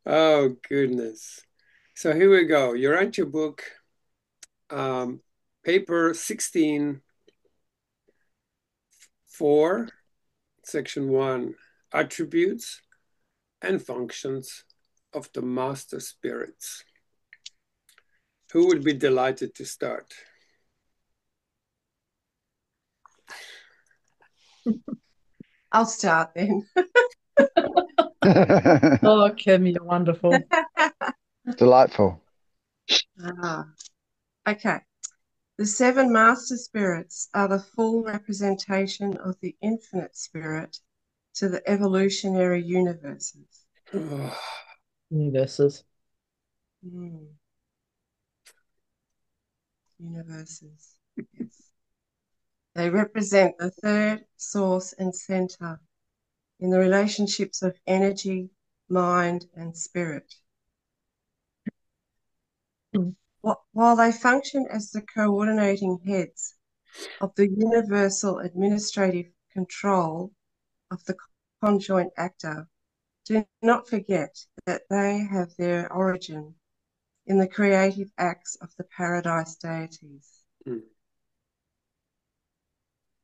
Oh, goodness. So here we go. URANTIA book, paper 16, 4, section 1, attributes and functions of the master spirits. Who would be delighted to start? I'll start then. Oh, Kim, you're wonderful. Delightful. Ah, okay. The seven master spirits are the full representation of the infinite spirit to the evolutionary universes. Oh, Universes. Mm, universes, yes. They represent the third source and center in the relationships of energy, mind, and spirit. Mm. While they function as the coordinating heads of the universal administrative control of the conjoint actor, do not forget that they have their origin in the creative acts of the paradise deities. mm,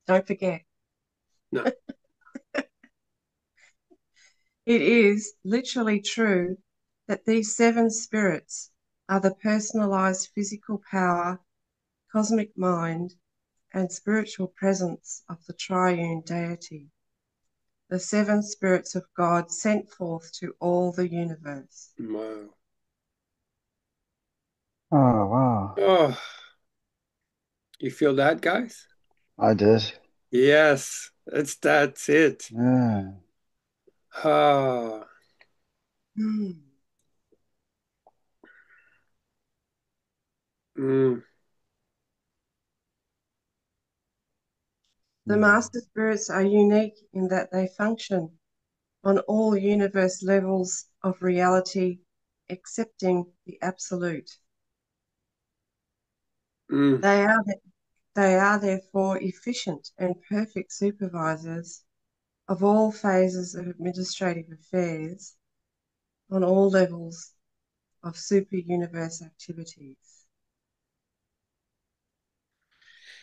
Don't forget. no. It is literally true that these seven spirits are the personalized physical power, cosmic mind, and spiritual presence of the triune deity, the seven spirits of God sent forth to all the universe. Wow. Oh, wow. Oh, you feel that, guys? I did. Yes, that's it. Yeah. Ah, Mm. mm, The master spirits are unique in that they function on all universe levels of reality, excepting the absolute. mm. They are, they are therefore efficient and perfect supervisors of all phases of administrative affairs on all levels of super universe activities.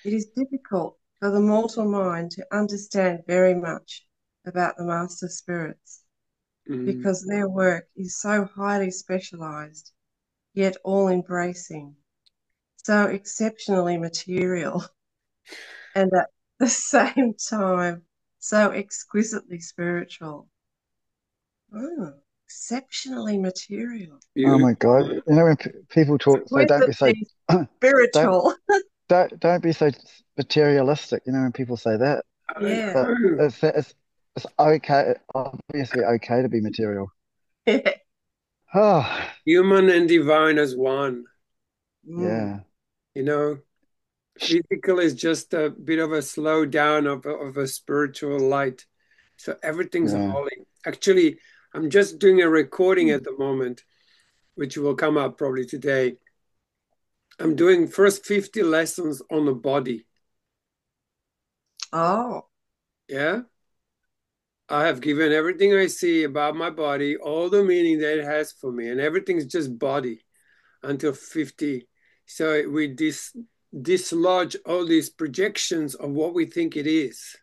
It is difficult for the mortal mind to understand very much about the master spirits Mm. because their work is so highly specialized, yet all embracing, so exceptionally material, and at the same time, so exquisitely spiritual. Oh, exceptionally material. Oh You, my God. You know when people talk, say don't be so Exquisitely don't spiritual. don't be so materialistic. You know when people say that, I Yeah. but know. it's okay. Obviously okay to be material. Oh, Human and divine as one. Mm. yeah, You know, physical is just a bit of a slow down of a spiritual light. So everything's yeah. holy. Actually, I'm just doing a recording at the moment, which will come up probably today. I'm doing first 50 lessons on the body. Oh. Yeah. I have given everything I see about my body, all the meaning that it has for me, and everything's just body until 50. So we dislodge all these projections of what we think it is.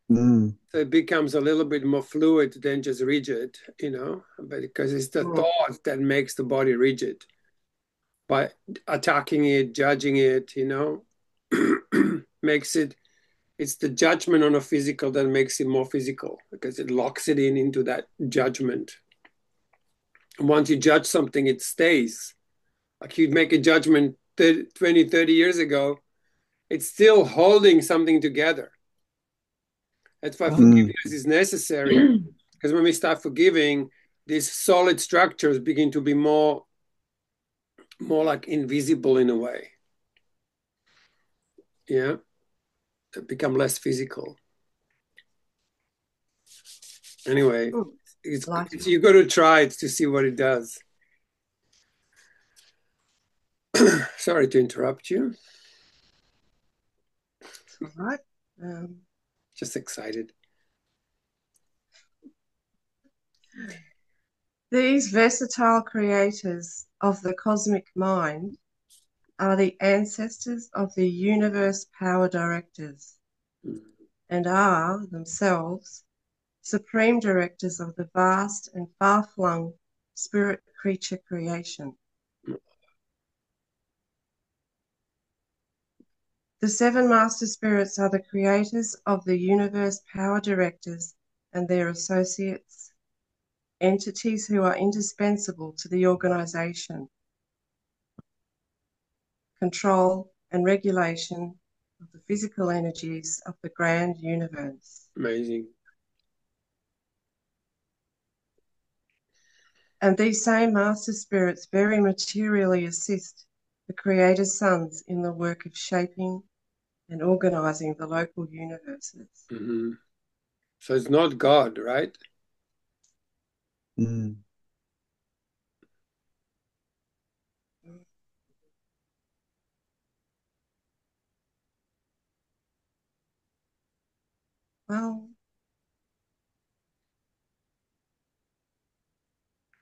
Mm, So it becomes a little bit more fluid than just rigid, you know, but because it's the Mm. thought that makes the body rigid by attacking it, judging it, you know, makes it, it's the judgment on a physical that makes it more physical because it locks it in into that judgment. And once you judge something, it stays. Like you'd make a judgment 30, 20, 30 years ago, it's still holding something together. That's why Wow. mm. forgiveness is necessary. Because when we start forgiving, these solid structures begin to be more like invisible in a way. Yeah. They become less physical. Anyway, Mm. Like it's you got to try it to see what it does. Sorry to interrupt you. it's all right. Um, Just excited. These versatile creators of the cosmic mind are the ancestors of the universe power directors and are themselves supreme directors of the vast and far-flung spirit creature creation. The seven master spirits are the creators of the universe power directors and their associates, entities who are indispensable to the organization, control, and regulation of the physical energies of the grand universe. Amazing. And these same master spirits very materially assist the Creator's sons in the work of shaping and organizing the local universes. Mm-hmm. So it's not God, right? Mm. Well,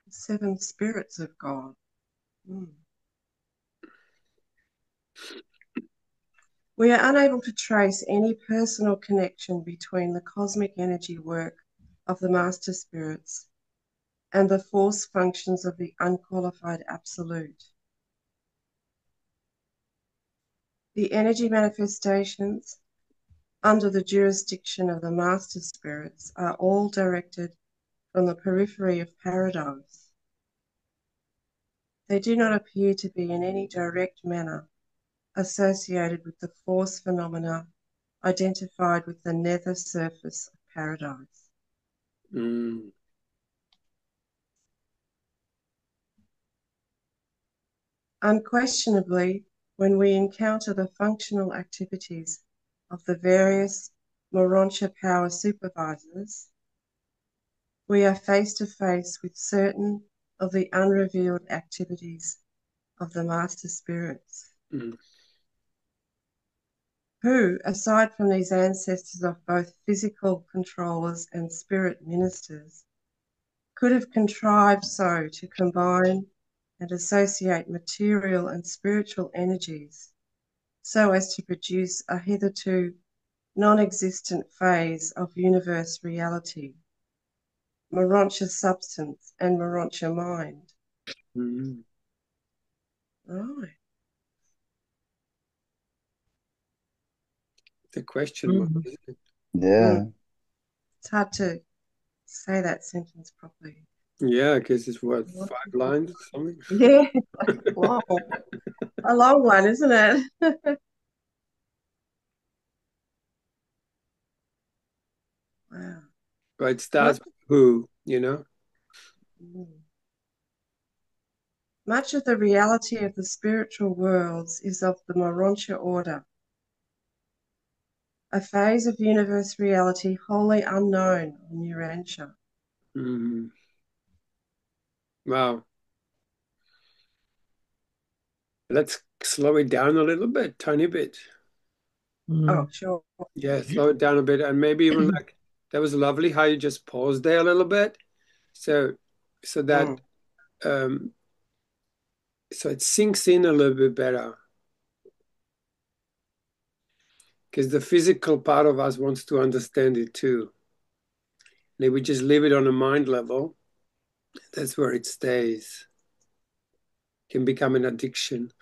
the seven spirits of God. Mm. We are unable to trace any personal connection between the cosmic energy work of the master spirits and the force functions of the unqualified absolute. The energy manifestations under the jurisdiction of the master spirits are all directed from the periphery of paradise. They do not appear to be in any direct manner associated with the force phenomena identified with the nether surface of paradise. Mm. Unquestionably, when we encounter the functional activities of the various Morontia power supervisors, we are face to face with certain of the unrevealed activities of the master spirits, who, aside from these ancestors of both physical controllers and spirit ministers, could have contrived so to combine and associate material and spiritual energies so as to produce a hitherto non-existent phase of universe reality, Morontia substance and Morontia mind. Mm. Right. The question mark, Mhm. isn't it? Yeah. It's hard to say that sentence properly. Yeah, because it's what, 5 lines or something? Yeah, wow. A long one, isn't it? Wow. But it Much, starts with who, you know? much of the reality of the spiritual worlds is of the Morontia order, a phase of universe reality wholly unknown on Urantia. Mm. Wow. Let's slow it down a little bit, tiny bit. Oh, Mm. sure. Yeah, slow it down a bit. And maybe even like that was lovely how you just paused there a little bit. So that Mm. um so it sinks in a little bit better. Because the physical part of us wants to understand it too. And if we just leave it on a mind level, that's where it stays. Can become an addiction.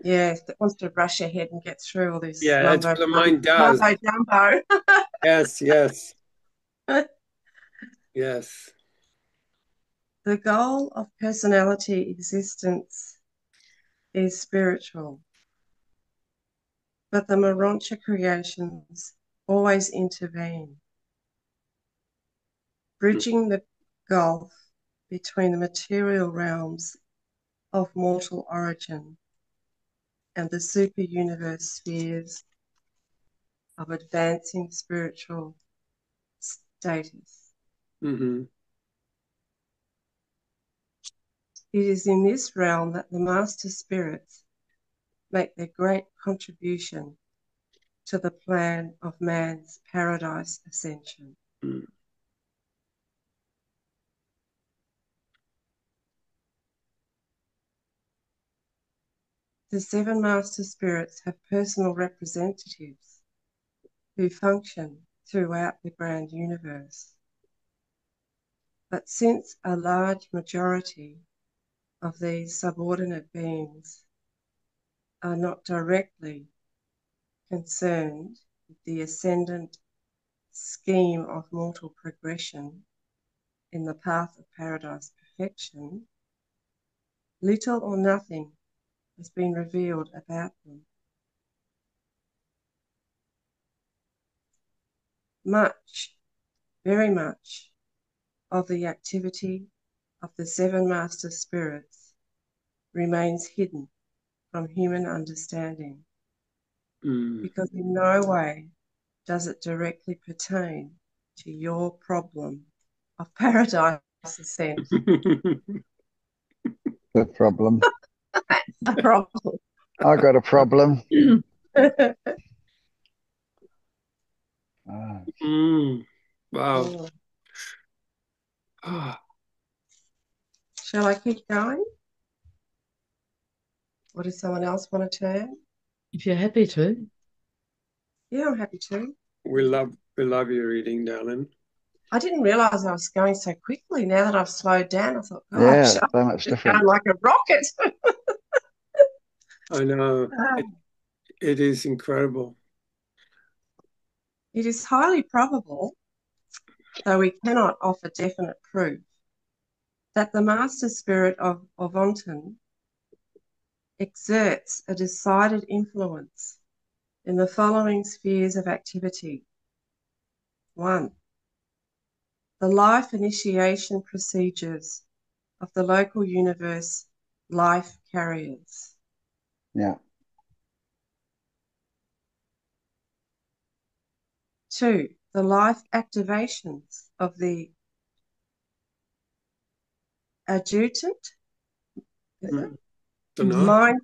Yes, that wants to rush ahead and get through all this Yeah, that's what the mind does. mumbo jumbo. Yes, yes, yes. The goal of personality existence is spiritual, but the Morontia creations always intervene, bridging the gulf between the material realms of mortal origin and the super universe spheres of advancing spiritual status. Mm-hmm. It is in this realm that the master spirits make their great contribution to the plan of man's paradise ascension. Mm. the seven master spirits have personal representatives who function throughout the grand universe. But since a large majority of these subordinate beings are not directly concerned with the ascendant scheme of mortal progression in the path of paradise perfection, little or nothing has been revealed about them. Much, very much, of the activity of the seven master spirits remains hidden from human understanding, because in no way does it directly pertain to your problem of paradise ascent. The problem. A problem. I got a problem. Wow. Shall I keep going? Or does someone else want to turn? If you're happy to. Yeah, I'm happy to. We love your reading, darling. I didn't realise I was going so quickly. Now that I've slowed down, I thought, gosh, Yeah, I'm so much just different. going like a rocket. I know. It is incredible. It is highly probable, though we cannot offer definite proof, that the master spirit of Avanton exerts a decided influence in the following spheres of activity. 1. The life initiation procedures of the local universe life carriers. Yeah. 2. The life activations of the adjutant, is it? Don't know. Mind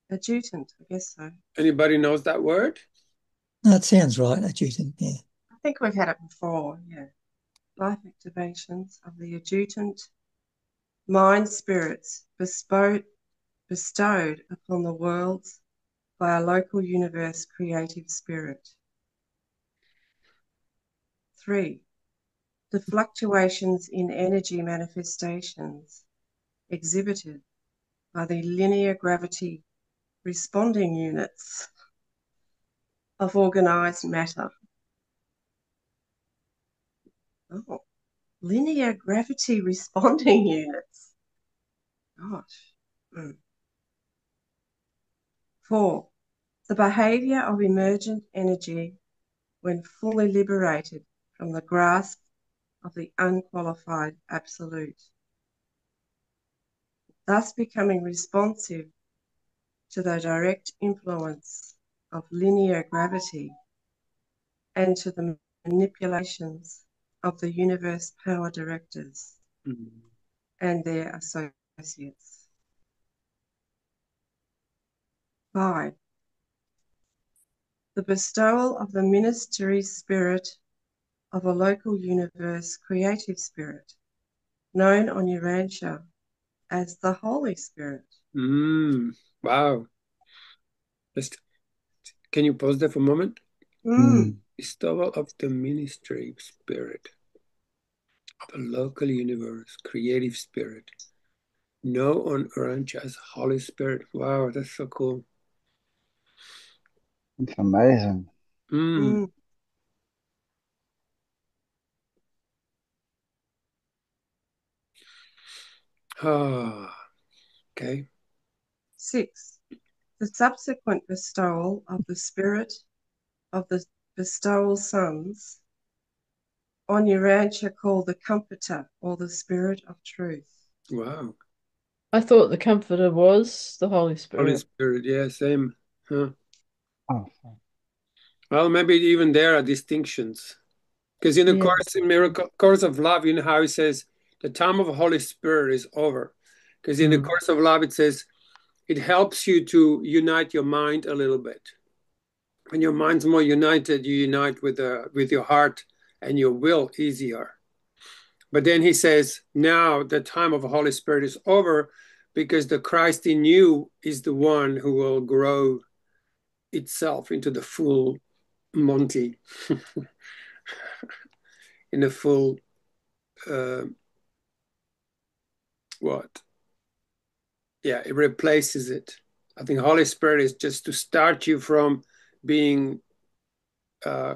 adjutant, I guess so. Anybody knows that word? That sounds right, adjutant, yeah. I think we've had it before, yeah. Life activations of the adjutant mind spirits bestowed upon the worlds by a local universe creative spirit. 3. The fluctuations in energy manifestations exhibited by the linear gravity responding units of organised matter. Oh, linear gravity responding units. Gosh. 4. The behaviour of emergent energy when fully liberated from the grasp of the unqualified absolute, thus becoming responsive to the direct influence of linear gravity and to the manipulations of the universe power directors and their associates. 5. The bestowal of the ministry spirit of a local universe creative spirit, known on Urantia as the Holy Spirit. Wow. Can you pause there for a moment? Bestowal of the ministry spirit of a local universe creative spirit, known on Urantia as Holy Spirit. Wow, that's so cool. It's amazing. Okay. 6. The subsequent bestowal of the spirit of the bestowal sons on Urantia called the Comforter or the Spirit of Truth. Wow. I thought the Comforter was the Holy Spirit. Holy Spirit, yeah, same. Huh. Oh, Well, maybe even there are distinctions. Because in the course in Miracle Course of Love, you know how it says the time of the Holy Spirit is over. Because in the Course of Love, it says it helps you to unite your mind a little bit. When your mind's more united, you unite with your heart and your will easier. But then he says, now the time of the Holy Spirit is over, because the Christ in you is the one who will grow itself into the full Monty, in a full what? Yeah, it replaces it. I think Holy Spirit is just to start you from being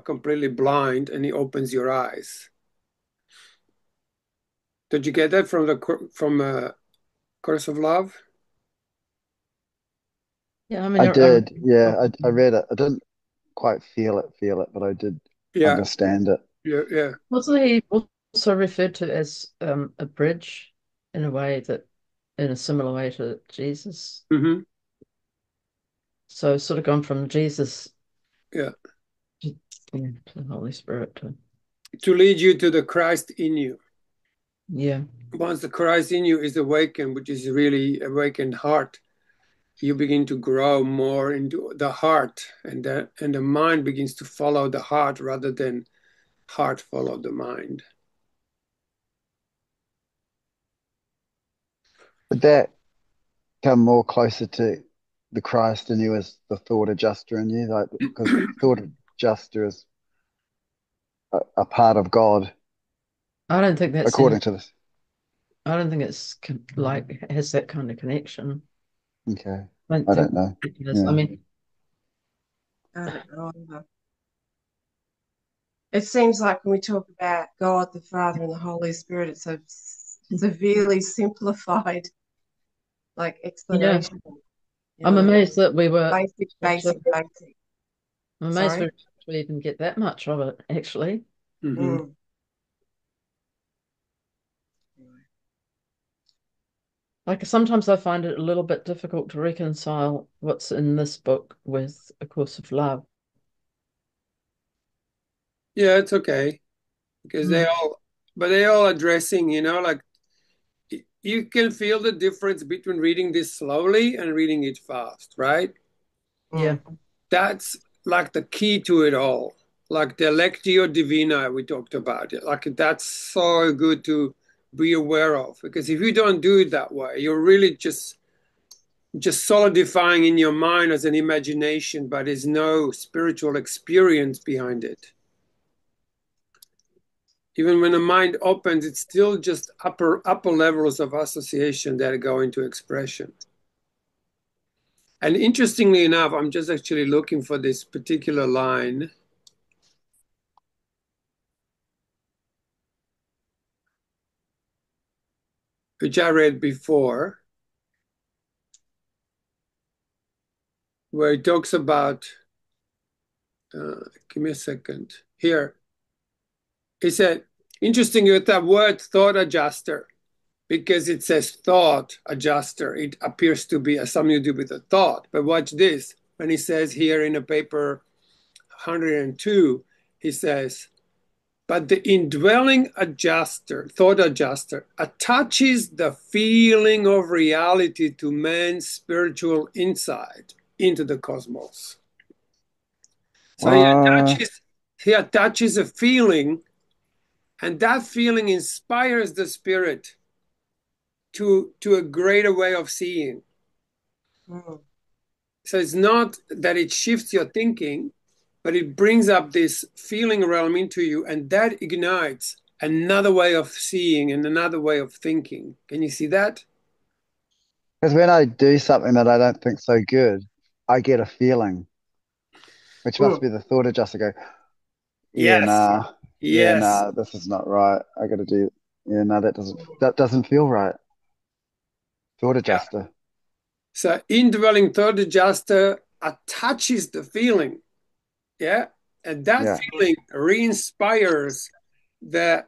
completely blind, and He opens your eyes. Did you get that from the Course of Love? Yeah, I mean, I I did. Yeah, I read it. I didn't quite feel it, but I did Yeah, understand it. yeah. wasn't he also referred to as a bridge in a way that, in a similar way to Jesus? Mm-hmm. So sort of gone from Jesus Yeah. to, yeah, to the Holy Spirit to, To lead you to the Christ in you. yeah. Once the Christ in you is awakened, which is really awakened heart, you begin to grow more into the heart, and the mind begins to follow the heart rather than heart follow the mind. Would that come more closer to the Christ in you as the thought adjuster in you? Like, because the thought adjuster is a part of God, I don't think that's any, according to this. I don't think it's like has that kind of connection. Okay. I don't I think don't know. it is. I Yeah. mean, I don't know either. It seems like when we talk about God, the Father, and the Holy Spirit, it's a severely simplified, like, yeah, explanation. You I'm know, amazed that we were basic, actually, basic, basic. I'm amazed Sorry. we even get that much of it, actually. Mm-hmm. Mm. Like sometimes I find it a little bit difficult to reconcile what's in this book with A Course of Love. Yeah, it's okay because Mm. they all addressing, like you can feel the difference between reading this slowly and reading it fast, right? Yeah, Mm. That's like the key to it all. Like the Lectio Divina we talked about it. Like that's so good to be aware of, because if you don't do it that way, you're really just solidifying in your mind as an imagination, but there's no spiritual experience behind it. Even when the mind opens, it's still just upper levels of association that go into expression. And interestingly enough, I'm just actually looking for this particular line, which I read before, where it talks about, give me a second, here. He said, interesting with that word thought adjuster, because it says thought adjuster. It appears to be something to do with a thought. But watch this. When he says here in the paper 102, he says, but the indwelling adjuster, thought adjuster, attaches the feeling of reality to man's spiritual insight into the cosmos. So Uh, he attaches a feeling, and that feeling inspires the spirit to a greater way of seeing. Mm. So it's not that it shifts your thinking, but it brings up this feeling realm into you, and that ignites another way of seeing and another way of thinking. Can you see that? because when I do something that I don't think so good, I get a feeling, which must Mm. be the thought adjuster go, Yes. yeah, Yes. nah, this is not right. I got to do, yeah, no, that doesn't feel right. Thought Yeah. adjuster. So indwelling thought adjuster attaches the feeling. Yeah. And that Yeah. feeling re-inspires the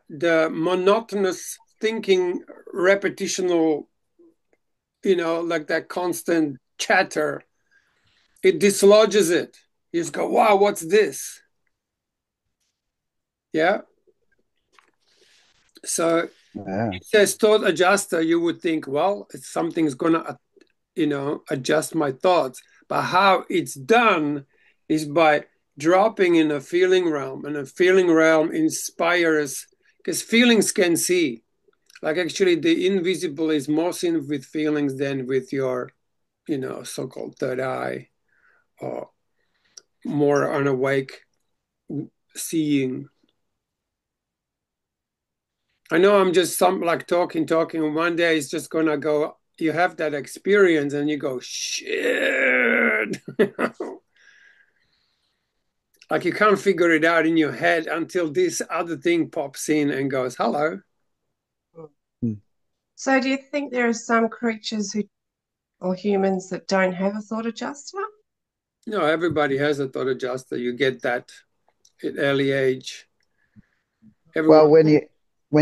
monotonous thinking, repetitional, like that constant chatter. It dislodges it. You just go, wow, what's this? Yeah. So Yeah. it says thought adjuster, you would think, well, something's gonna, adjust my thoughts. But how it's done is by dropping in a feeling realm, and a feeling realm inspires, because feelings can see. Like actually the invisible is more seen with feelings than with your, so-called third eye or more unawake seeing. I know I'm just like talking, and one day it's just gonna go, you have that experience and you go, shit. Like you can't figure it out in your head until this other thing pops in and goes, hello. So do you think there are some creatures or humans that don't have a thought adjuster? No, everybody has a thought adjuster. You get that at early age. Everyone, Well, when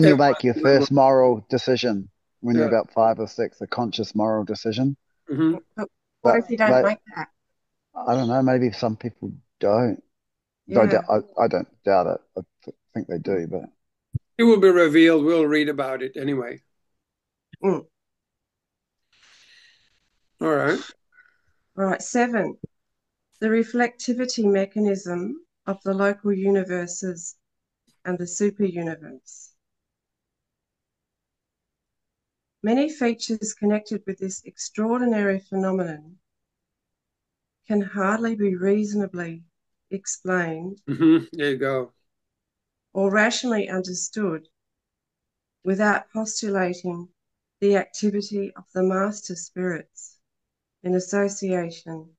you make your everyone, first moral decision, when you're yeah. about 5 or 6, a conscious moral decision, Mm-hmm. But what but if you don't make that? I don't know, maybe some people don't. Though Yeah. I don't doubt it. Think they do, but It will be revealed. We'll read about it anyway. Mm. All right. All right, 7. The reflectivity mechanism of the local universes and the super universe. Many features connected with this extraordinary phenomenon can hardly be reasonably explained Mm-hmm. There you go. or rationally understood without postulating the activity of the master spirits in association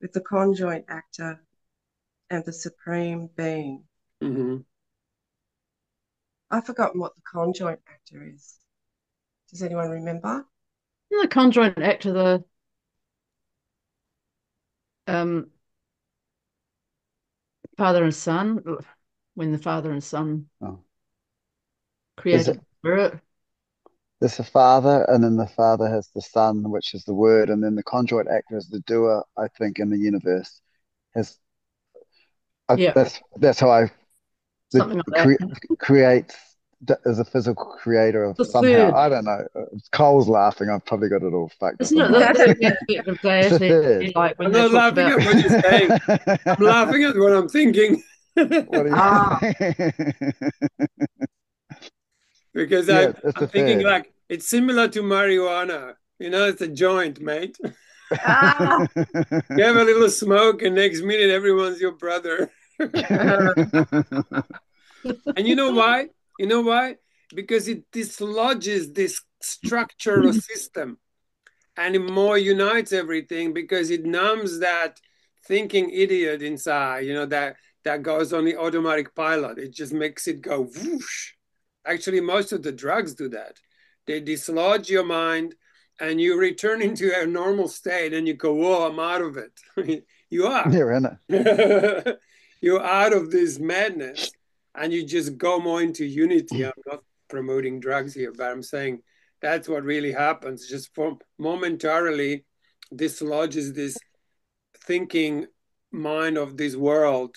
with the conjoint actor and the supreme being. Mm-hmm. I've forgotten what the conjoint actor is. Does anyone remember? The conjoint actor, the father and son, when the father and son oh. created the spirit. There's the father, and then the father has the son, which is the word, and then the conjoint actor is the doer. I think in the universe has Yeah, that's how I the something like that. creates as a physical creator of The somehow. third, I don't know. Cole's laughing. I've probably got it all fucked up isn't in it? my The head. third aspect of It's the deity, third. like when I'm they not talked laughing about. at what you're saying. I'm laughing at what I'm thinking. What do Ah, you? Because Yeah, I'm, it's the I'm thinking third. like it's similar to marijuana. It's a joint, mate. ah. You have a little smoke, and next minute everyone's your brother. And you know why? You know why? Because it dislodges this structure or system and it more unites everything because it numbs that thinking idiot inside, that goes on the automatic pilot. It just makes it go whoosh. Actually, most of the drugs do that. They dislodge your mind and you return into a normal state and you go, whoa, I'm out of it. You are. You're in it. You're out of this madness and you just go more into unity. I'm not promoting drugs here, but I'm saying that's what really happens. Just for momentarily dislodges this thinking mind of this world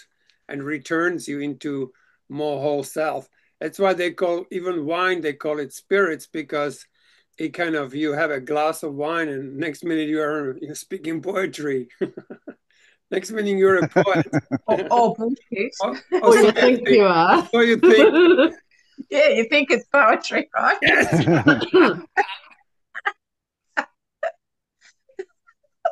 and returns you into more whole self. That's why they call even wine, they call it spirits because it kind of you have a glass of wine and next minute you're speaking poetry. Next minute you're a poet. Oh, bullshit. Or Or so you you think think, you are. or you think, Yeah, you think it's poetry, right? yes.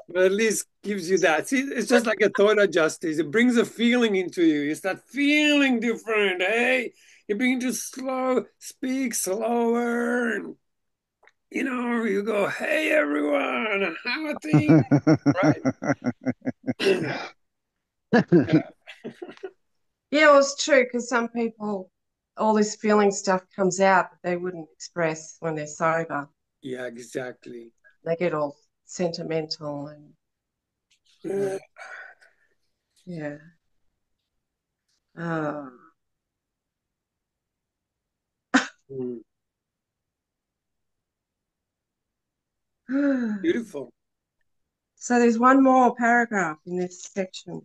But at least gives you that. See, it's just like a thought adjuster. It brings a feeling into you. You start feeling different. Hey, you begin to speak slower. And, you go, hey, everyone, how are things? Right. Yeah, well, it's true because some people, all this feeling stuff comes out that they wouldn't express when they're sober. Yeah, exactly. They get all sentimental and, you know, yeah. Oh. Mm. Beautiful. So there's one more paragraph in this section.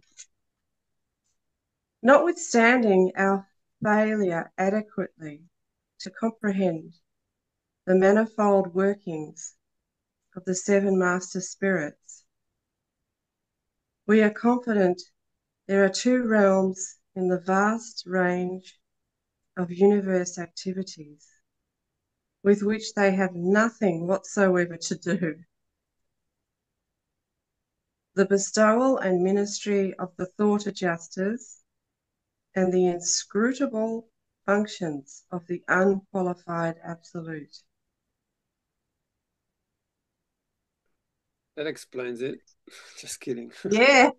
Notwithstanding our failure adequately to comprehend the manifold workings of the 7 master spirits, we are confident there are 2 realms in the vast range of universe activities. with which they have nothing whatsoever to do. The bestowal and ministry of the thought adjusters and the inscrutable functions of the unqualified absolute. That explains it. Just kidding. Yeah.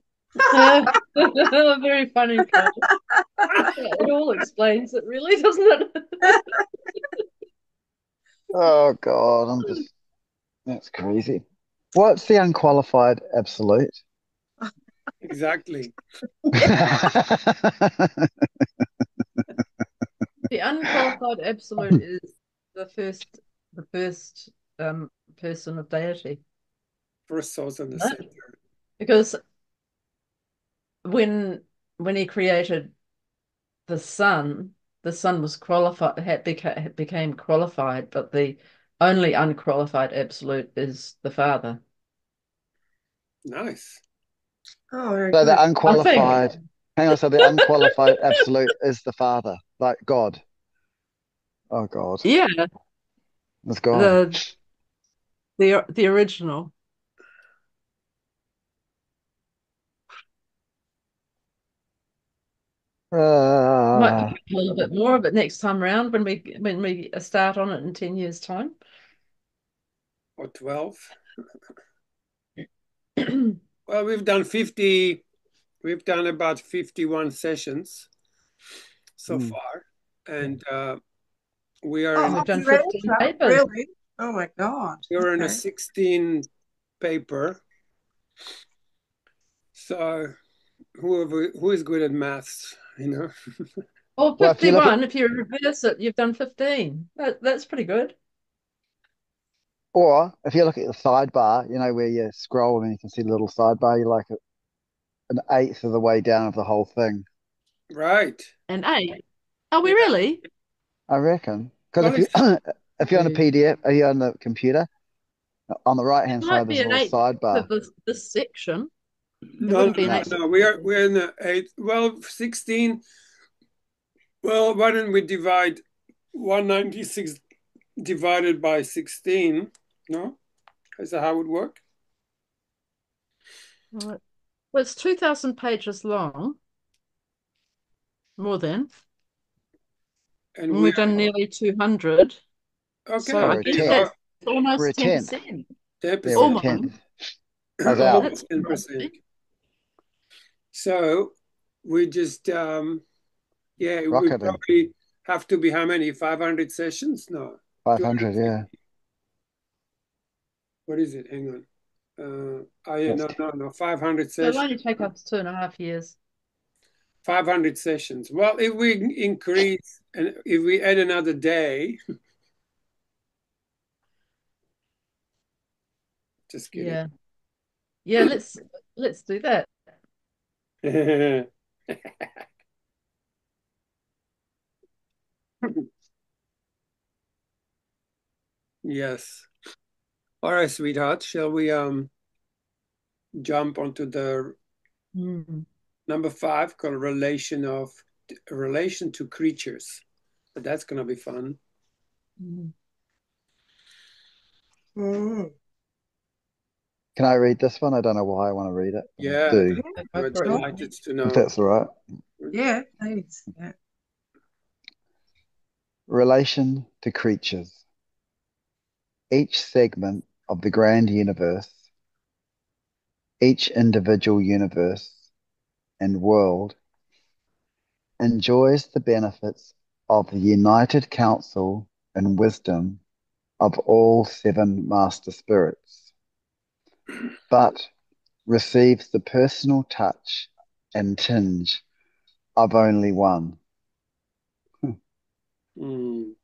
Very funny, Carl. Yeah, it all explains it, really, doesn't it? Oh God, that's crazy. What's the unqualified absolute? Exactly. The unqualified absolute is the first person of deity. First source in the No? center. Because when he created the sun was qualified, became qualified, but the only unqualified absolute is the Father. Nice. Oh, very So good. the I think. unqualified, hang on, so the unqualified absolute is the Father, like God. Oh God, Yeah, it's God. the the original. Might pick Uh, up a little bit more of it next time round when we start on it in 10 years' time. Or 12. Well, we've done about 51 sessions so mm. far. And we are Oh, And in we've have done you read 15 it? papers. Really? Oh my God. we're in a Okay. 16 paper. So who is good at maths, you know? Or Well, if you look at, 51, if you reverse it, you've done 15. That's pretty good. or if you look at the sidebar, you know, where you scroll and you can see the little sidebar, you're like an eighth of the way down of the whole thing, Right. And 8. Are we Yeah. really? I reckon. Because Well, if you it's if you're on a PDF, are you on the computer? On the right It hand side, might there's be a an little 8 for sidebar. this section. It no, no, wouldn't be an no, 8. no. We're in the eight. Well, 16. Well, why don't we divide 196 divided by 16? No? Is that how it would work? Right. Well, it's 2,000 pages long, more than. And And we're we've done nearly 200. So okay. Oh, I we're a guess There you tenth. go. that's We're a almost tenth. 10%. Yeah, we're a 10%. Almost. tenth. I was out. That's Almost 10%. fantastic. So we just yeah, we Rocketing. probably have to be how many? 500 sessions? No. 500, 250. yeah. What is it? Hang on. Oh yeah, That's no, no, no. 500 It'll sessions. only take us 2.5 years. 500 sessions. Well, if we increase and if we add another day, just kidding. Yeah. Yeah, let's do that. Yes. All right, sweetheart. Shall we jump onto the Mm. number 5 called relation to creatures? But that's gonna be fun. Mm. Mm. Can I read this one? I don't know why I want to read it, but I Yeah, do, Go we're for it. delighted to if know. that's all right. Yeah, please. Yeah. Relation to creatures. Each segment of the grand universe, each individual universe and world enjoys the benefits of the united counsel and wisdom of all seven master spirits, but receives the personal touch and tinge of only one. Mm.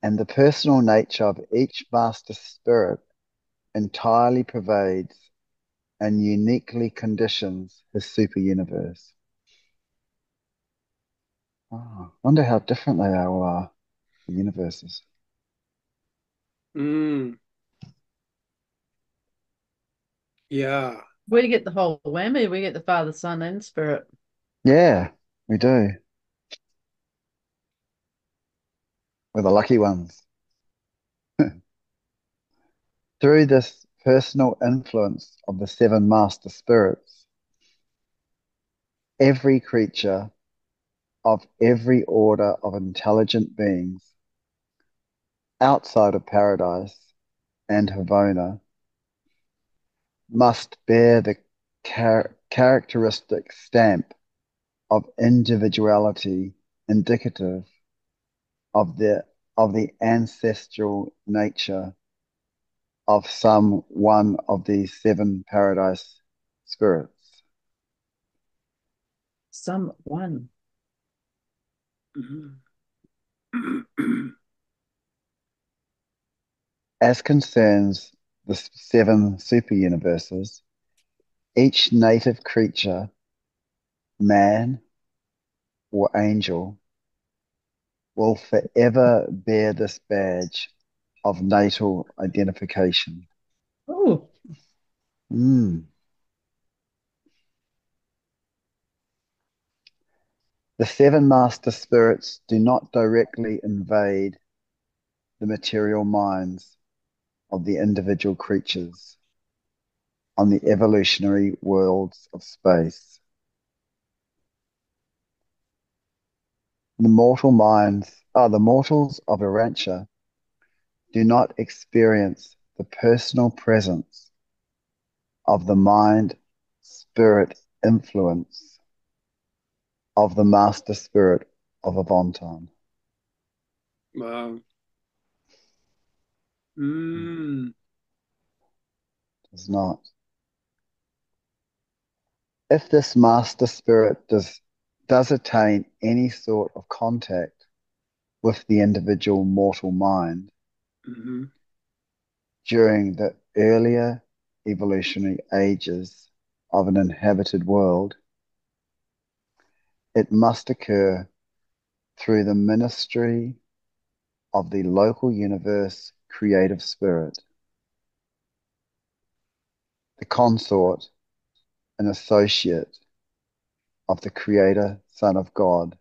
And the personal nature of each master spirit entirely pervades and uniquely conditions his super universe. Oh, I wonder how different they all are, the universes. Mm. Yeah. We get the whole whammy. We get the Father, Son, and Spirit. Yeah, we do. We're the lucky ones. Through this personal influence of the seven master spirits, every creature of every order of intelligent beings outside of paradise and Havona must bear the characteristic stamp of individuality indicative of the ancestral nature of some one of these seven paradise spirits. Someone. As concerns the seven super universes, each native creature, man or angel, will forever bear this badge of natal identification. Oh, Mm. The seven master spirits do not directly invade the material minds of the individual creatures on the evolutionary worlds of space. The mortals of Urantia do not experience the personal presence of the mind spirit influence of the master spirit of Avonton. Wow. Does not. If this master spirit does attain any sort of contact with the individual mortal mind during the earlier evolutionary ages of an inhabited world, it must occur through the ministry of the local universe creative spirit, the consort and associate of the Creator Son of God,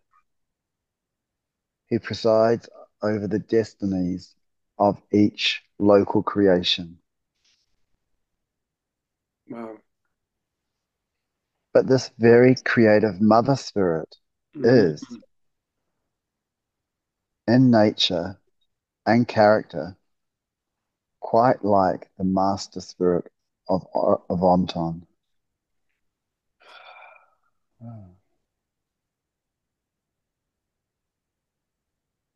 who presides over the destinies of each local creation. Wow. But this very creative mother spirit is, in nature and character, quite like the master spirit of Avonton.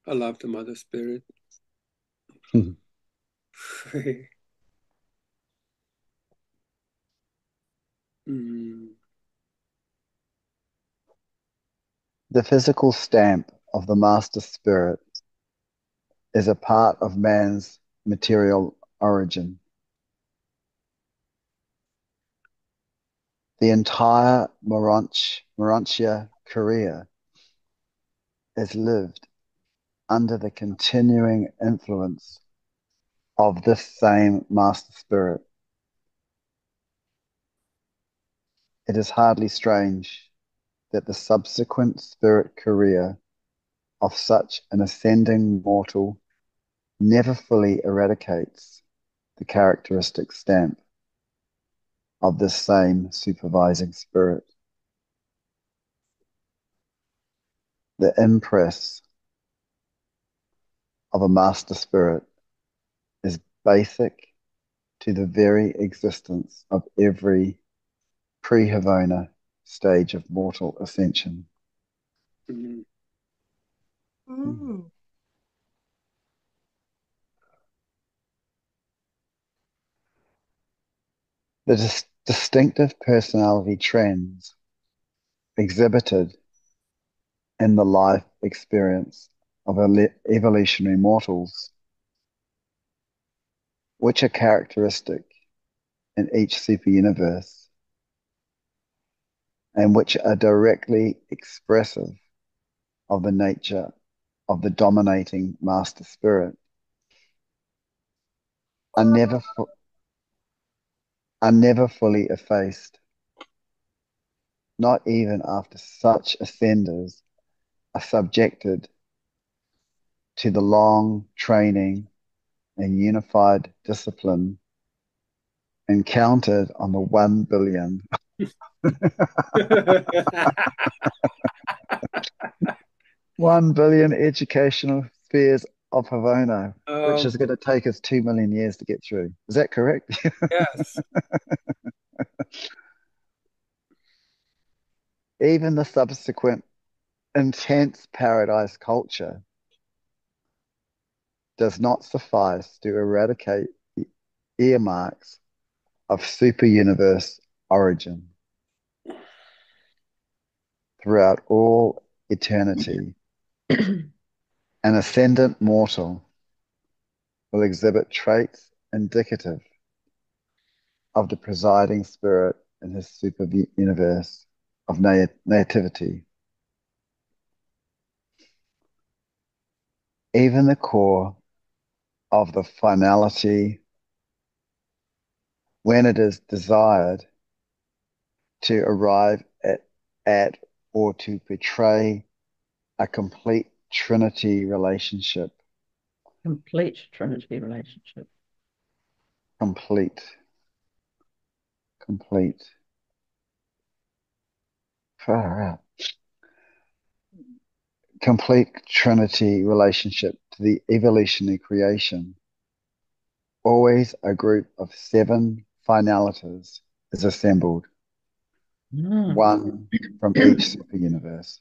I love the mother spirit. The physical stamp of the master spirit is a part of man's material origin. The entire Morontia career is lived under the continuing influence of this same master spirit. It is hardly strange that the subsequent spirit career of such an ascending mortal never fully eradicates the characteristic stamp of this same supervising spirit. The impress of a master spirit is basic to the very existence of every pre-Havona stage of mortal ascension. Mm. The distinctive personality trends exhibited in the life experience of evolutionary mortals, which are characteristic in each super universe and which are directly expressive of the nature of the dominating master spirit, are never fully effaced, not even after such ascenders are subjected to the long training and unified discipline encountered on the 1 billion 1 billion educational spheres of Havono, which is going to take us 2 million years to get through. Is that correct? yes. Even the subsequent intense paradise culture does not suffice to eradicate the earmarks of super universe origin throughout all eternity. An ascendant mortal will exhibit traits indicative of the presiding spirit in his super universe of nativity. Even the core of the finality, when it is desired to arrive at or to portray a complete Trinity relationship. Complete Trinity relationship. Complete. Far out. Complete Trinity relationship to the evolutionary creation. Always a group of 7 finalities is assembled, one from each super universe.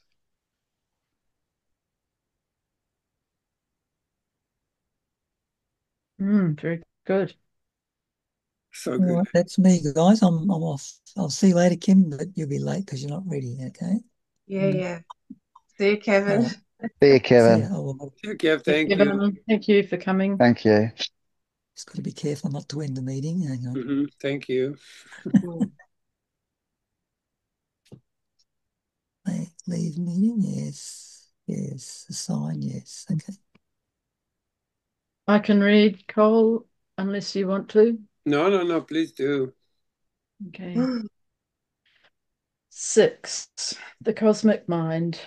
Very good. So All good. right, that's me, guys. I'm off. I'll see you later, Kim, but you'll be late because you're not ready, okay? Yeah. See you, Kevin. All right. See you, See Kevin. ya. Oh, well, Okay, thank you. Kevin, thank you for coming. Thank you. just got to be careful not to end the meeting. Hang on. Thank you. Leave meeting, yes. Yes. Assign, yes. Okay. I can read, Cole, unless you want to. No, please do. Okay. 6, the cosmic mind.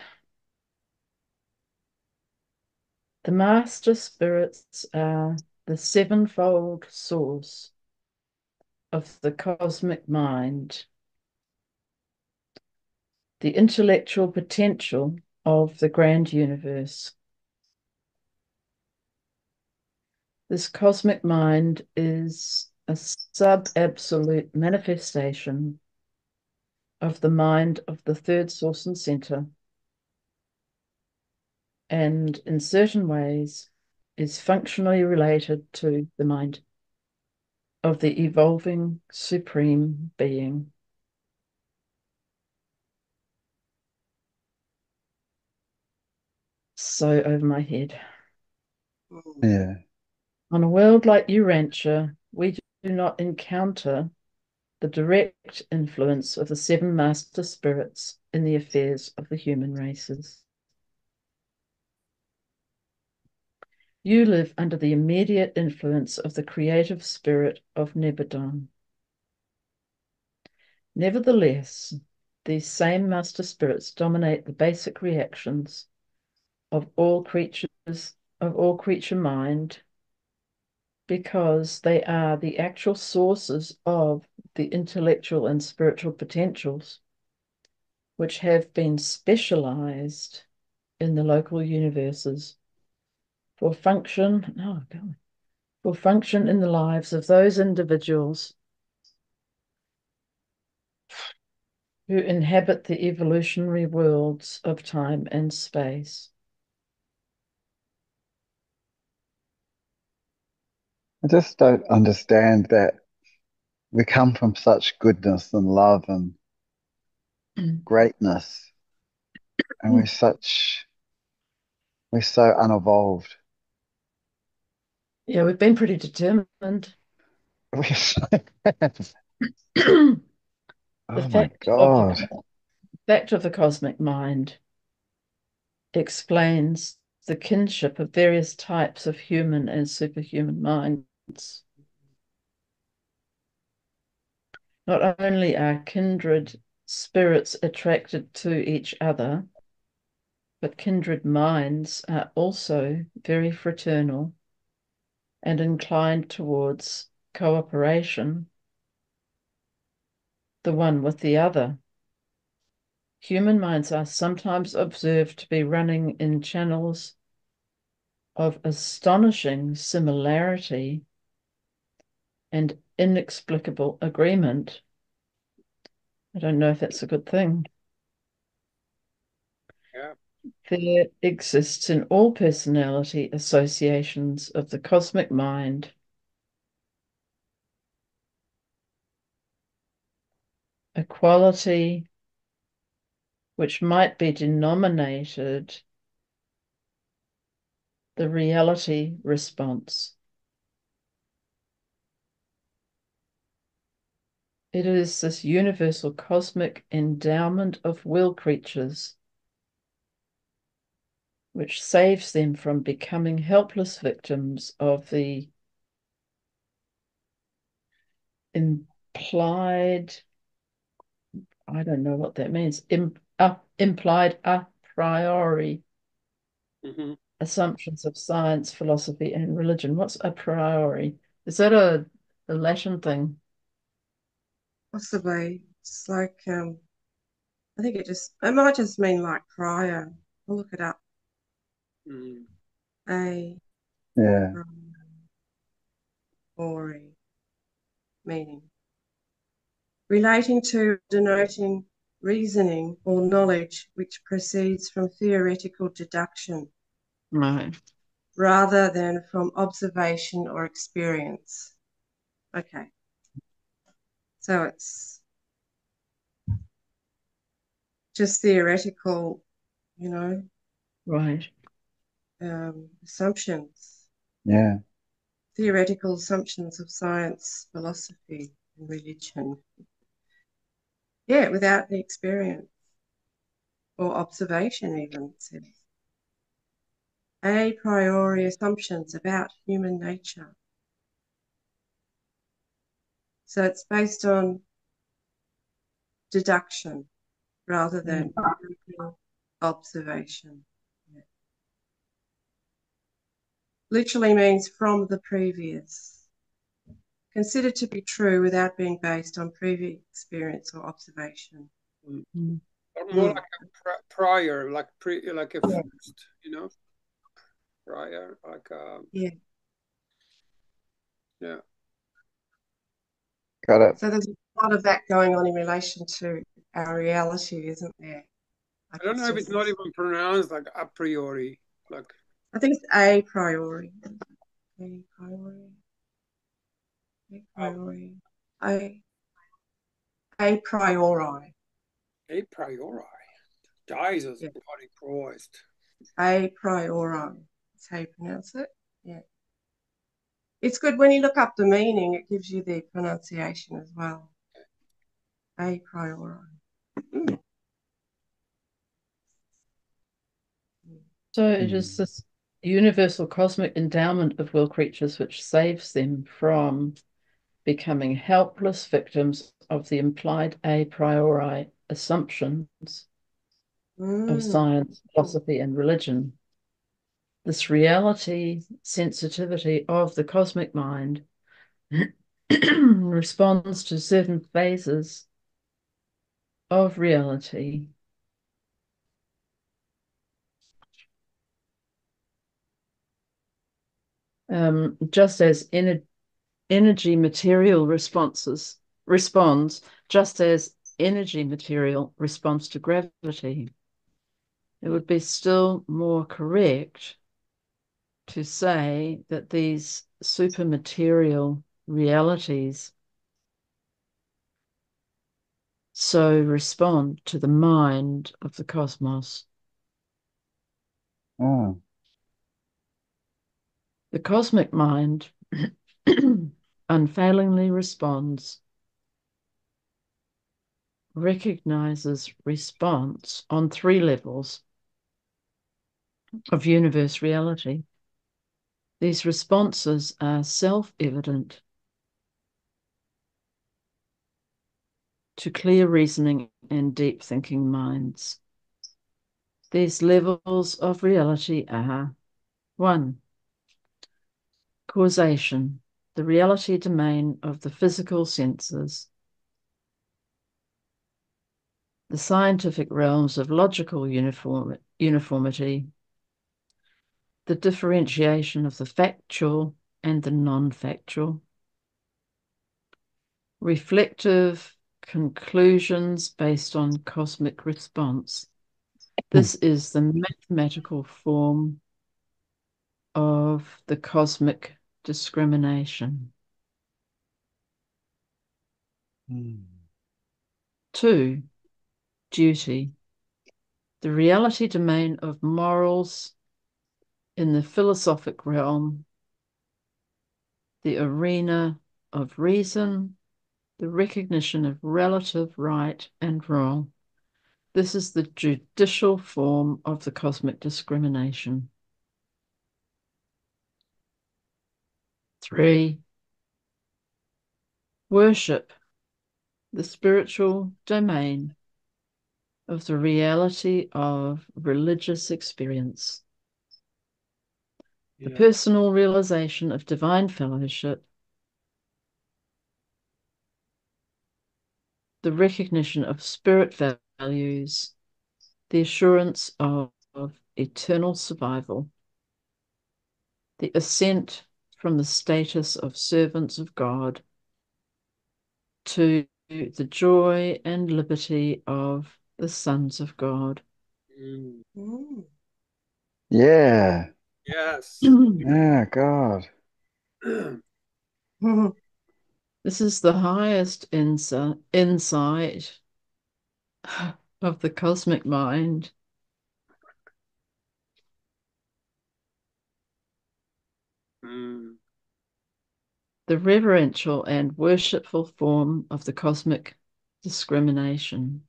The master spirits are the sevenfold source of the cosmic mind, the intellectual potential of the grand universe. This cosmic mind is a sub-absolute manifestation of the mind of the third source and center, and in certain ways is functionally related to the mind of the evolving supreme being. So over my head. Yeah. On a world like Urantia, we do not encounter the direct influence of the 7 master spirits in the affairs of the human races. You live under the immediate influence of the creative spirit of Nebadon. Nevertheless, these same master spirits dominate the basic reactions of all creatures, of all creature mind, because they are the actual sources of the intellectual and spiritual potentials which have been specialized in the local universes for function in the lives of those individuals who inhabit the evolutionary worlds of time and space. I just don't understand that we come from such goodness and love and greatness, and we're so unevolved. Yeah, we've been pretty determined. We're so, The oh my fact of God. the cosmic mind explains the kinship of various types of human and superhuman minds. Not only are kindred spirits attracted to each other, But kindred minds are also very fraternal and inclined towards cooperation, the one with the other. Human minds are sometimes observed to be running in channels of astonishing similarity and inexplicable agreement. I don't know if that's a good thing. Yeah. There exists in all personality associations of the cosmic mind a quality which might be denominated the reality response. It is this universal cosmic endowment of will creatures which saves them from becoming helpless victims of the implied, I don't know what that means, implied a priori Mm-hmm. assumptions of science, philosophy, and religion. What's a priori? Is that a Latin thing? Possibly. It's like, I think it might just mean like prior. I'll look it up. Mm. A Yeah. priori meaning. Relating to, denoting reasoning or knowledge which proceeds from theoretical deduction Right. rather than from observation or experience. Okay. So it's just theoretical, Right. assumptions, Yeah. theoretical assumptions of science, philosophy, and religion. Yeah, without the experience or observation, even, it says. A priori assumptions about human nature. So it's based on deduction rather than observation. Yeah. Literally means from the previous. Considered to be true without being based on previous experience or observation. Mm. Or more like a prior, like like a Yeah. first, prior, like Yeah. yeah. Got it. So there's a lot of that going on in relation to our reality, isn't there? Like I don't it's know if it's just, not even pronounced like a priori, like I think it's a priori. A priori. A a, priori. A, a priori. a priori. Jesus, Yeah. bloody Christ. A priori. That's how you pronounce it. Yeah. It's good when you look up the meaning, it gives you the pronunciation as well. A priori. Mm. So it is this universal cosmic endowment of will creatures which saves them from becoming helpless victims of the implied a priori assumptions of Mm. science, philosophy, and religion. This reality sensitivity of the cosmic mind responds to certain phases of reality just as energy material responds, just as energy material responds to gravity. It would be still more correct to say that these supermaterial realities so respond to the mind of the cosmos. Oh. The cosmic mind unfailingly responds, recognizes response on three levels of universe reality. These responses are self-evident to clear reasoning and deep thinking minds. These levels of reality are: 1. Causation, the reality domain of the physical senses. The scientific realms of logical uniformity, the differentiation of the factual and the non-factual. Reflective conclusions based on cosmic response. This is the mathematical form of the cosmic discrimination. 2. Duty, the reality domain of morals in the philosophic realm, the arena of reason, the recognition of relative right and wrong. This is the judicial form of the cosmic discrimination. 3. Worship, the spiritual domain of the reality of religious experience. The personal realization of divine fellowship, the recognition of spirit values, the assurance of eternal survival, the ascent from the status of servants of God to the joy and liberty of the sons of God. Yeah. Yes. Yeah, God. This is the highest insight of the cosmic mind. The reverential and worshipful form of the cosmic discrimination.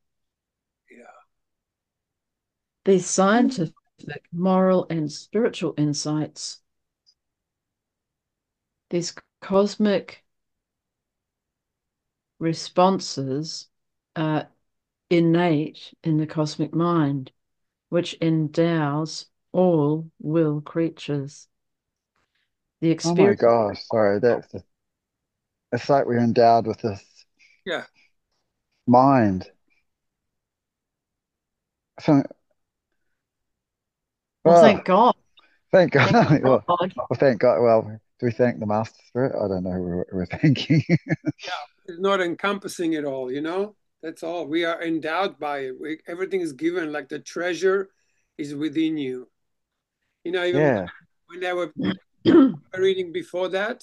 These scientific, moral, and spiritual insights, these cosmic responses are innate in the cosmic mind, which endows all will creatures. The Oh my experience. gosh, sorry, it's like we're endowed with this mind. So, Well, thank God. thank God. Thank Well, God. thank God. Well, do we thank the Master Spirit? I don't know who we're thanking. It's not encompassing it all, you know? That's all. We are endowed by it. Everything is given, like the treasure is within you. You know, even Yeah. when they were reading before that,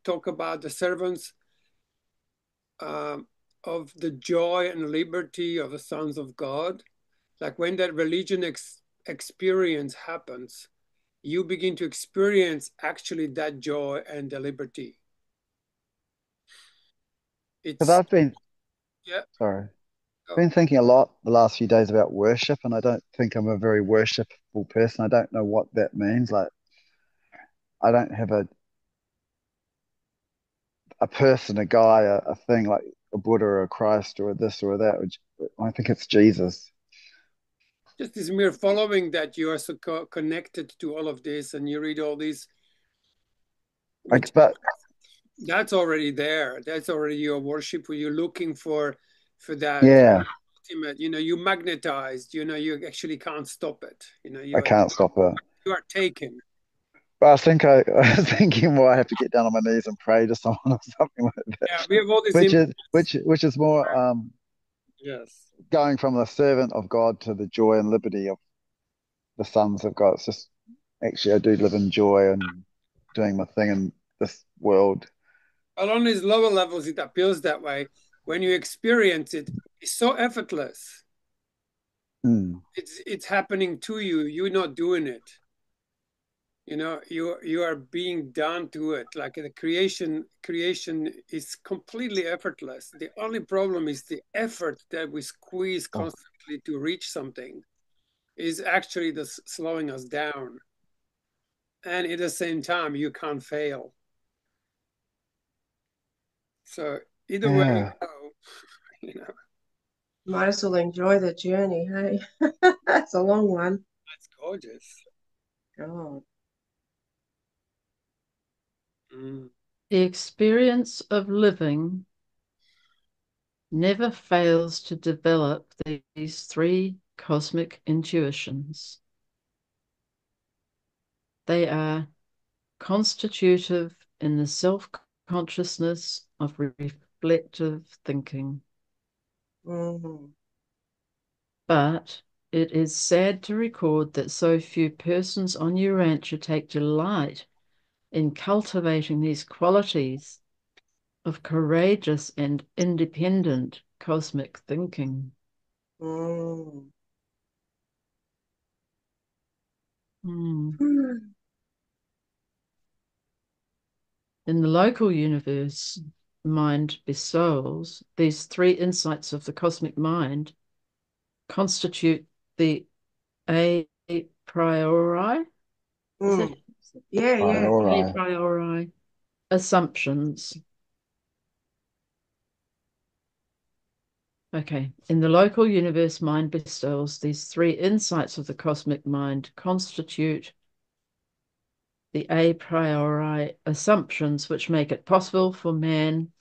talk about the servants of the joy and liberty of the sons of God. Like when that religion experience happens, you begin to experience actually that joy and the liberty. Because It's, I've been, yeah. sorry, Oh, been thinking a lot the last few days about worship, and I don't think I'm a very worshipful person. I don't know what that means. Like, I don't have a person, a guy, a thing like a Buddha or a Christ or a this or a that. Which I think it's Jesus. just this mere following that you are so connected to all of this and you read all these, which But that's already there. That's already your worship where you're looking for that yeah, ultimate, you magnetized, you actually can't stop it. I can't stop it. You are taken. But I think I was thinking, well, I have to get down on my knees and pray to someone or something like that, Yeah, we have all these which images. is which is more Yes. going from the servant of God to the joy and liberty of the sons of God. It's just actually I do live in joy and doing my thing in this world. But on these lower levels, it appears that way. When you experience it, it's so effortless. Mm. It's happening to you. You're not doing it. You are being done to it. Like the creation is completely effortless. The only problem is the effort that we squeeze Oh, constantly to reach something is actually the slowing us down. And at the same time, you can't fail. So either way you yeah. go, you know. Might as well enjoy the journey, hey? That's a long one. That's gorgeous. God. Mm. The experience of living never fails to develop these three cosmic intuitions. They are constitutive in the self-consciousness of reflective thinking. Mm. But it is sad to record that so few persons on Urantia take delight in cultivating these qualities of courageous and independent cosmic thinking. Mm. Mm. In the local universe, mind bestows, these three insights of the cosmic mind constitute the a priori, is Mm. it? Yeah, yeah. A Priori. priori assumptions. Okay. In the local universe, mind bestows, these three insights of the cosmic mind constitute the a priori assumptions which make it possible for man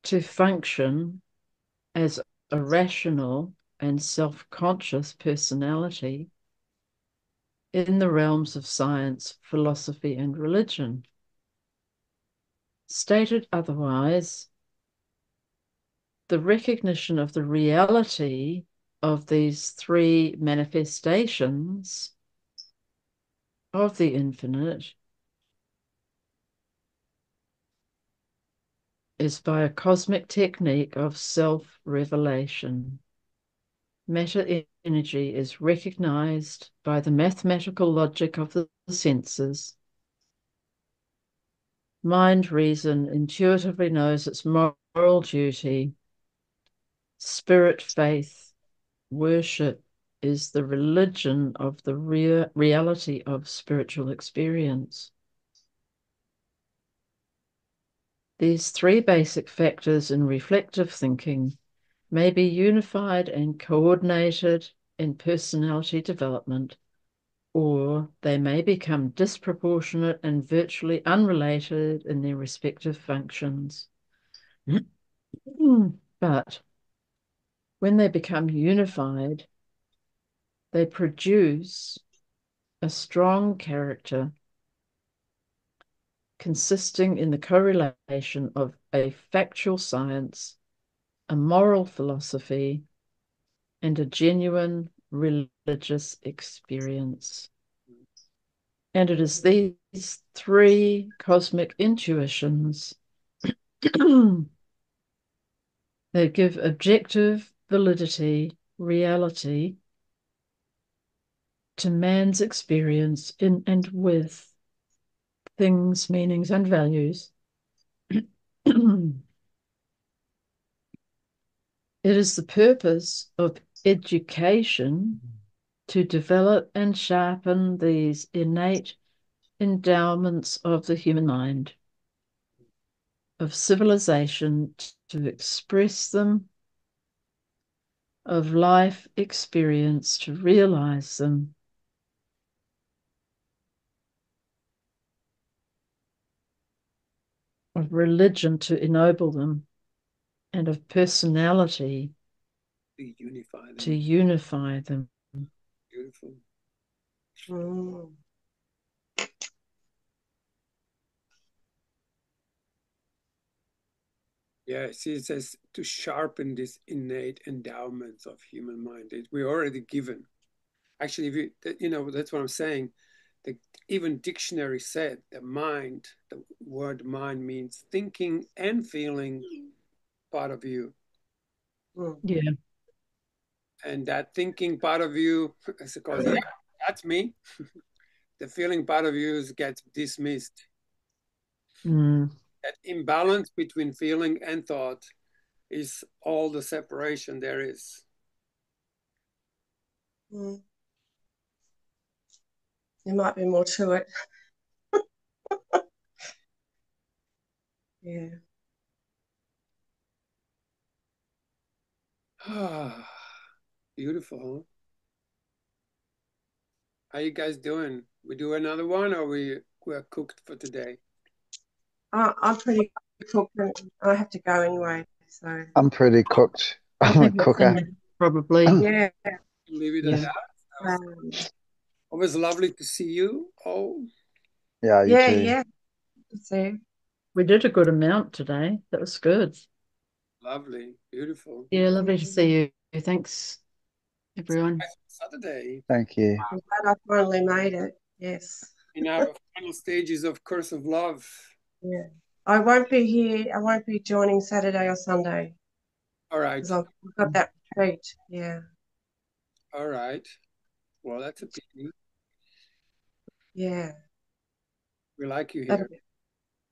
to function as a rational and self-conscious personality in the realms of science, philosophy, and religion. Stated otherwise, the recognition of the reality of these three manifestations of the infinite is by a cosmic technique of self-revelation. Matter energy is recognized by the mathematical logic of the senses. Mind reason intuitively knows its moral duty. Spirit faith worship is the religion of the reality of spiritual experience. These three basic factors in reflective thinking may be unified and coordinated in personality development, or they may become disproportionate and virtually unrelated in their respective functions. But when they become unified, they produce a strong character consisting in the correlation of a factual science, a moral philosophy, and a genuine religious experience. And it is these three cosmic intuitions that give objective validity, reality to man's experience in and with things, meanings, and values. It is the purpose of education to develop and sharpen these innate endowments of the human mind, of civilization to express them, of life experience to realize them, of religion to ennoble them, and of personality to unify them. Beautiful. Mm. Yeah, see, it says to sharpen this innate endowments of human mind. We're already given. Actually, if you, that's what I'm saying. The, even dictionary said the mind, the word mind means thinking and feeling part of you. Mm. Yeah. And that thinking part of you, is because, yeah, that's me. The feeling part of you gets dismissed. Mm. That imbalance between feeling and thought is all the separation there is. Mm. There might be more to it. Yeah. Beautiful. How you guys doing? We do another one, or we're cooked for today? I'm pretty cooked and I have to go anyway. So I'm pretty cooked. I I'm a think we'll cooker. finish probably. yeah. Leave it at Yeah. that. That was Um, always lovely to see you. Oh, Yeah, you yeah, too. yeah. So We did a good amount today. That was good. lovely, beautiful. Yeah, lovely to see you. Thanks, everyone. Saturday. Thank you. I'm glad I finally made it. Yes. In our final stages of Curse of Love. Yeah. I won't be here. I won't be joining Saturday or Sunday All right. because I've got that retreat. Yeah. All right. Well, that's a pity. Yeah. We like you That'll here.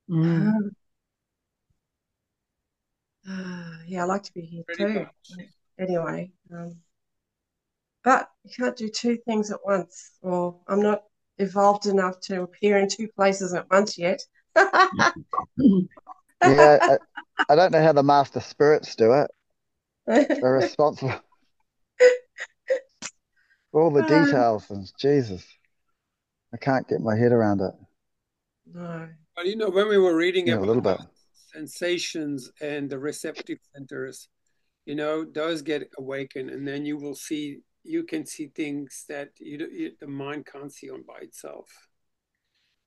be. Mm. Yeah, I like to be here Pretty too. much. Anyway, but you can't do two things at once, or I'm not evolved enough to appear in two places at once yet. Yeah, I don't know how the master spirits do it. They're responsible for all the details, and Jesus, I can't get my head around it. No. Well, you know, when we were reading Yeah, a about little bit. sensations and the receptive centers, you know, those get awakened, and then you can see things that the mind can't see on by itself.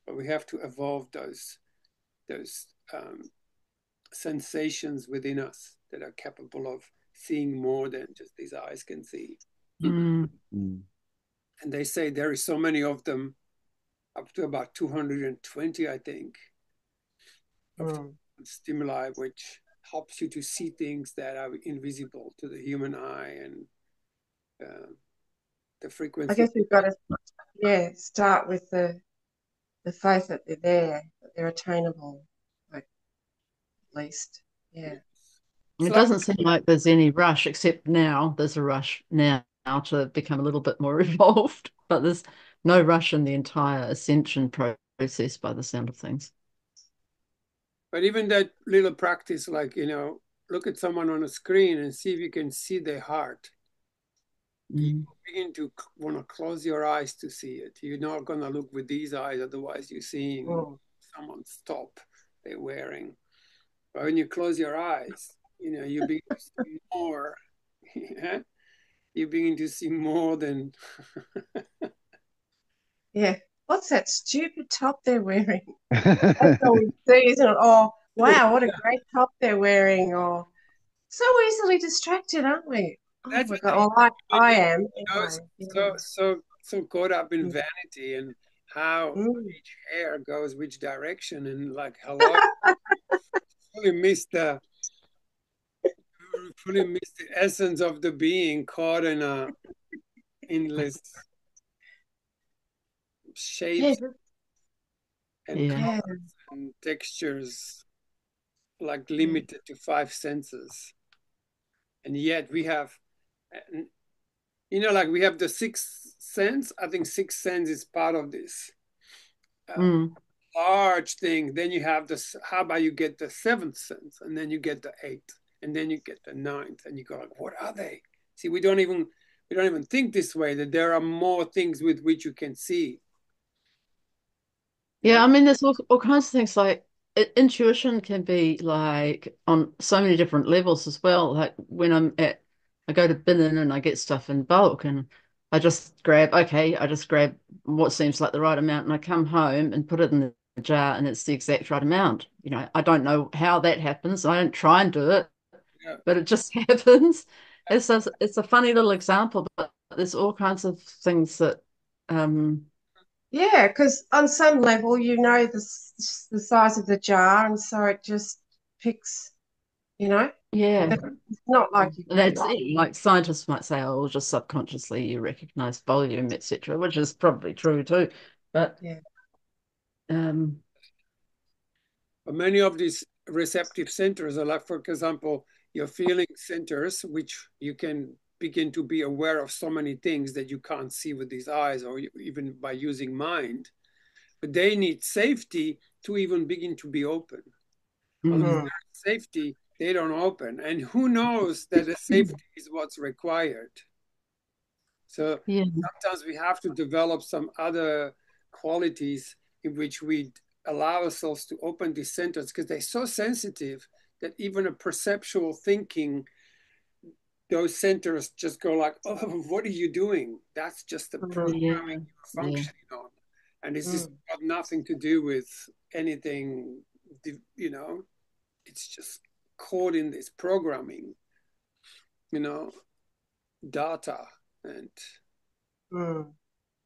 But we have to evolve those sensations within us that are capable of seeing more than just these eyes can see. Mm. Mm. And they say there is so many of them, up to about 220, I think, of Mm. stimuli, which helps you to see things that are invisible to the human eye, and the I frequency. guess we've got to start with the faith that they're there, that they're attainable, like at least. Yeah. It's It like, doesn't seem like there's any rush, except now there's a rush now to become a little bit more evolved, but there's no rush in the entire ascension process by the sound of things. but even that little practice, like, you know, look at someone on a screen and see if you can see their heart. You Mm. begin to want to close your eyes to see it. You're not going to look with these eyes, otherwise you're seeing Mm. someone's top they're wearing. But when you close your eyes, you know, you begin to see more. Yeah? You begin to see more than. Yeah. What's that stupid top they're wearing? That's all we see, isn't it? Oh, wow, what a great top they're wearing. Or so easily distracted, aren't we? Oh That's my what God. they Oh, I you am know, anyway. Yeah. so caught up in Mm. vanity and how Mm. each hair goes which direction, and like, hello, fully missed the fully missed the essence of the being, caught in a endless Yeah. shapes and Yeah. Yeah. colors and textures, like Yeah. limited to five senses. And yet we have, you know, like we have the sixth sense. I think sixth sense is part of this Mm. large thing. Then you have this, how about you get the seventh sense, and then you get the eighth, and then you get the ninth, and you go like, what are they? See, we don't even think this way, that there are more things with which you can see. Yeah, Yeah. I mean, there's all kinds of things like intuition can be like on so many different levels as well. Like when I go to bin in and I get stuff in bulk and I just grab what seems like the right amount and I come home and put it in the jar and it's the exact right amount. You know, I don't know how that happens. I don't try and do it, Yeah. but it just happens. It's a funny little example, but there's all kinds of things that, um, Yeah, because on some level, you know the size of the jar, and so it just picks, you know. yeah. But it's not like you can. That's it. Like scientists might say, oh, just subconsciously you recognize volume, etc., which is probably true too. But Yeah. um, But many of these receptive centers are like, for example, your feeling centers, which you can begin to be aware of so many things that you can't see with these eyes or even by using mind. But they need safety to even begin to be open. Unless mm, Mm. there's safety, they don't open. And who knows that the safety is what's required? So Yeah. sometimes we have to develop some other qualities in which we allow ourselves to open these centers, because they're so sensitive that even a perceptual thinking, those centers just go like, oh, what are you doing? That's just the programming Yeah. you're Yeah. functioning on. And it's just got nothing to do with anything, you know, it's just caught in this programming, you know, data and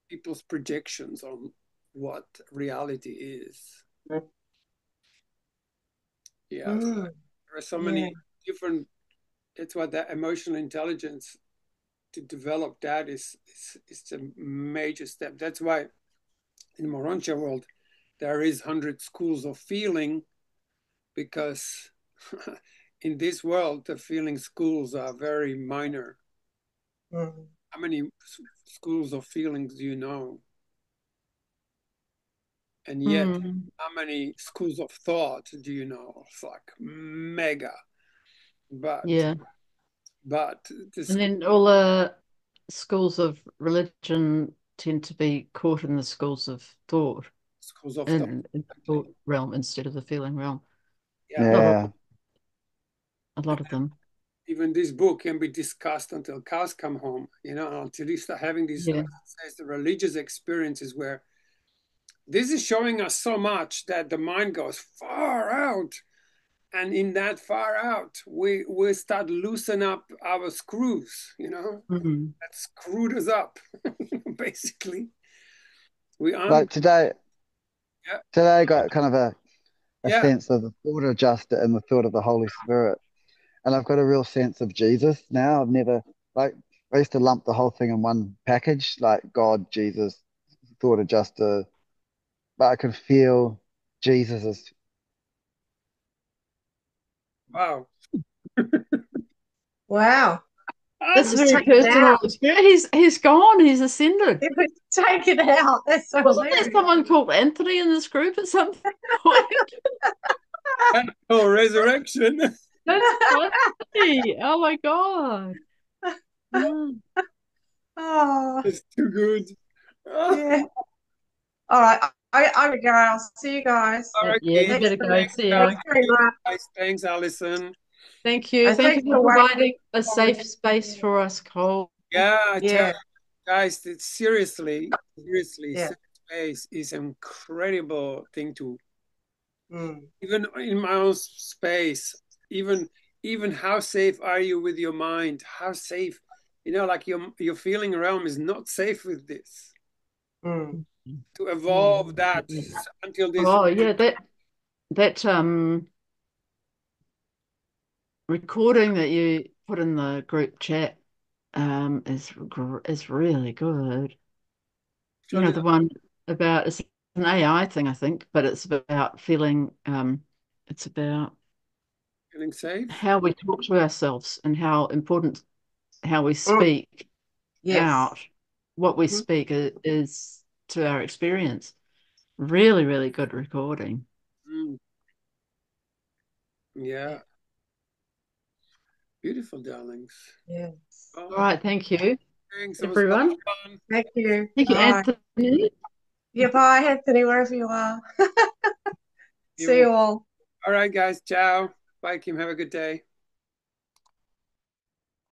people's projections on what reality is. Yeah, so there are so many different. That's why that emotional intelligence to develop that is a major step. That's why in Morontia world there is 100 schools of feeling, because in this world the feeling schools are very minor. How many schools of feelings do you know? And yet, how many schools of thought do you know? It's like mega. But Yeah. but the And then all the schools of religion tend to be caught in the schools of thought, schools of thought, in the thought realm instead of the feeling realm. yeah. Not all, Yeah. a lot of them. Even this book can be discussed until cows come home, you know, until you start having these, Yeah. says the religious experiences where this is showing us so much that the mind goes far out. And in that far out, we start loosen up our screws, you know, that screwed us up, basically. We Like today, yeah, today I got kind of a yeah. sense of the thought adjuster and the thought of the Holy Spirit. And I've got a real sense of Jesus now. I've never, like, I used to lump the whole thing in one package, like God, Jesus, thought adjuster, but I can feel Jesus's. Wow. Wow. He That's a was very taken personal out. experience. He's gone. He's ascended. He was taken out. That's so Wasn't there hilarious. someone called Anthony in this group at some point? Oh, resurrection. That's funny. Oh my God. Oh, Oh, It's too good. Oh, yeah. All right. I gotta go. I'll see you guys. all right, yeah, you Keith. Thanks better for go. Thanks, See guys. ya. thanks very much. Thanks, Alison. Thank you. Thank you Thanks for for waiting. providing a safe space for us, Cole. Yeah, I tell Yeah, you, guys, it's seriously, yeah. safe space is an incredible thing to, Mm. even in my own space, even even how safe are you with your mind? How safe, you know, like your feeling realm is not safe with this. Mm. To evolve that until this, Oh yeah, that recording that you put in the group chat is really good. You show know, you the that one about it's an AI thing, I think, but it's about feeling it's about feeling safe. how we talk to ourselves and how important how we Mm. speak Yes. out, what we Mhm. speak is to our experience. Really, really good recording. Mm, Yeah. yeah, beautiful, darlings. Yes. All Oh, right, thank you, thanks. It was a lot everyone. of fun. Thank you. Thank you, Bye. Anthony. Yeah, bye, Anthony, wherever you are. See You you all. all right, guys? Ciao. Bye, Kim. Have a good day.